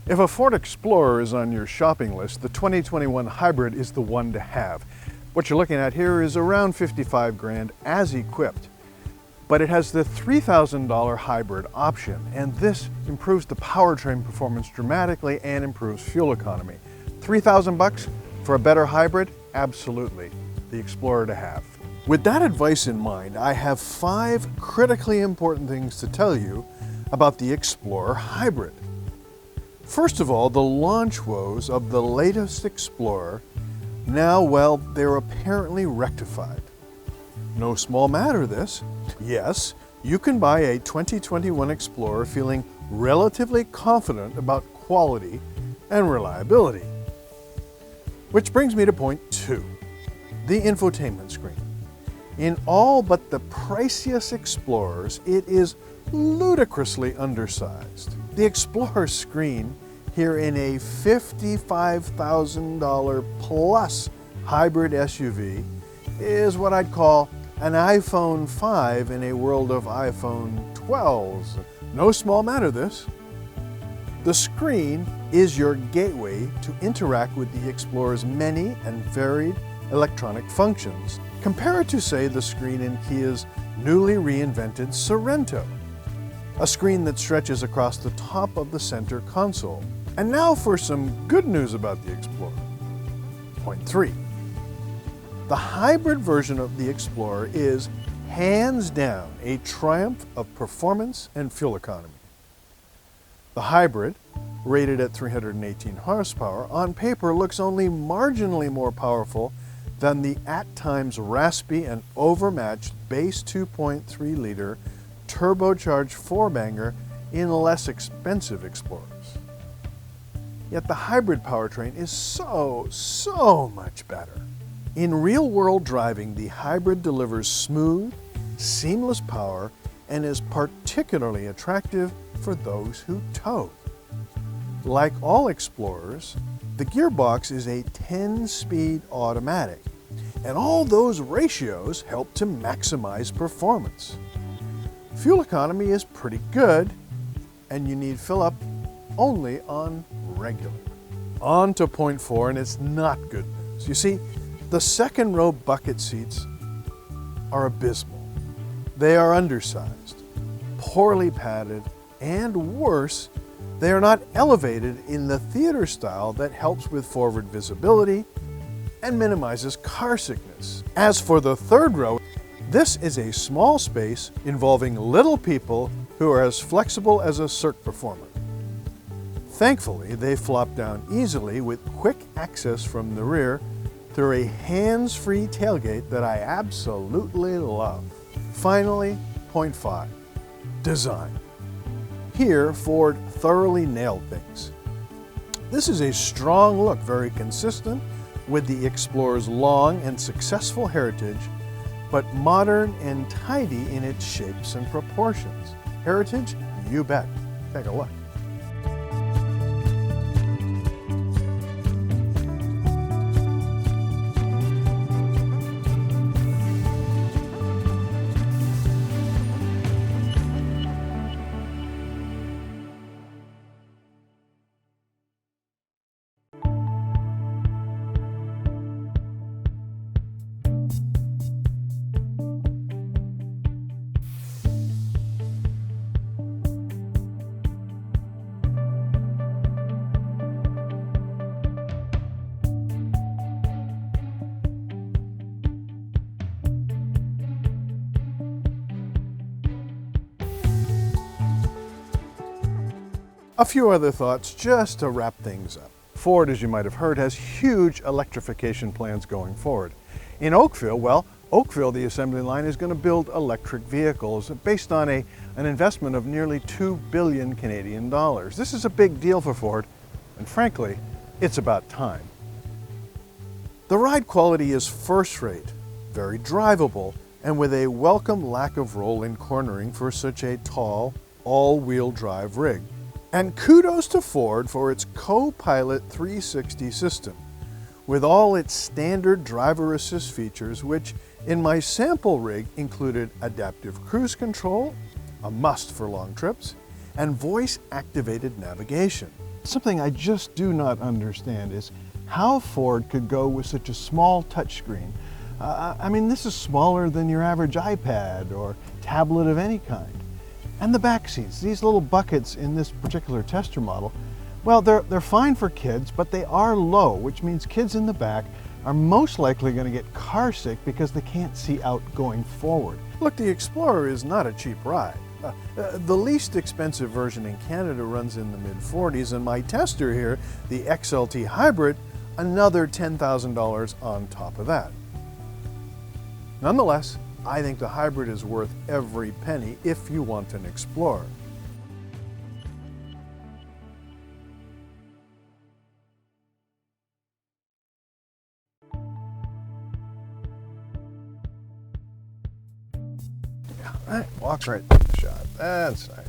If a Ford Explorer is on your shopping list, the 2021 Hybrid is the one to have. What you're looking at here is around 55 grand as equipped. But it has the $3,000 hybrid option, and this improves the powertrain performance dramatically and improves fuel economy. 3,000 bucks for a better hybrid? Absolutely, the Explorer to have. With that advice in mind, I have 5 critically important things to tell you about the Explorer Hybrid. First of all, the launch woes of the latest Explorer, now, well, they're apparently rectified. No small matter this. Yes, you can buy a 2021 Explorer feeling relatively confident about quality and reliability. Which brings me to point 2, the infotainment screen. In all but the priciest Explorers, it is ludicrously undersized. The Explorer screen here in a $55,000 plus hybrid SUV is what I'd call an iPhone 5 in a world of iPhone 12s. No small matter this. The screen is your gateway to interact with the Explorer's many and varied electronic functions. Compare it to, say, the screen in Kia's newly reinvented Sorento, a screen that stretches across the top of the center console. And now for some good news about the Explorer. Point 3. The hybrid version of the Explorer is, hands down, a triumph of performance and fuel economy. The hybrid, rated at 318 horsepower, on paper looks only marginally more powerful than the at times raspy and overmatched base 2.3-liter turbocharged four-banger in less expensive Explorers. Yet the hybrid powertrain is so much better. In real-world driving, the hybrid delivers smooth, seamless power and is particularly attractive for those who tow. Like all Explorers, the gearbox is a 10-speed automatic, and all those ratios help to maximize performance. Fuel economy is pretty good, and you need fill up only on regular. On to point 4, and it's not good news. You see, the second row bucket seats are abysmal. They are undersized, poorly padded, and worse, they are not elevated in the theater style that helps with forward visibility and minimizes car sickness. As for the third row, this is a small space involving little people who are as flexible as a Cirque performer. Thankfully, they flop down easily with quick access from the rear through a hands-free tailgate that I absolutely love. Finally, point 5, design. Here, Ford thoroughly nailed things. This is a strong look, very consistent with the Explorer's long and successful heritage, but modern and tidy in its shapes and proportions. Heritage? You bet. Take a look. A few other thoughts just to wrap things up. Ford, as you might have heard, has huge electrification plans going forward. In Oakville, the assembly line is going to build electric vehicles based on an investment of nearly 2 billion Canadian dollars. This is a big deal for Ford, and frankly, it's about time. The ride quality is first-rate, very drivable, and with a welcome lack of roll-in cornering for such a tall, all-wheel drive rig. And kudos to Ford for its Co-Pilot 360 system, with all its standard driver assist features, which in my sample rig included adaptive cruise control, a must for long trips, and voice-activated navigation. Something I just do not understand is how Ford could go with such a small touchscreen. I mean, this is smaller than your average iPad or tablet of any kind. And the back seats, these little buckets in this particular tester model, well, they're fine for kids, but they are low, which means kids in the back are most likely going to get car sick because they can't see out going forward. Look, the Explorer is not a cheap ride. The least expensive version in Canada runs in the mid-40s, and my tester here, the XLT Hybrid, another $10,000 on top of that. Nonetheless, I think the Hybrid is worth every penny if you want an Explorer. Right, walk right through the shot. That's nice.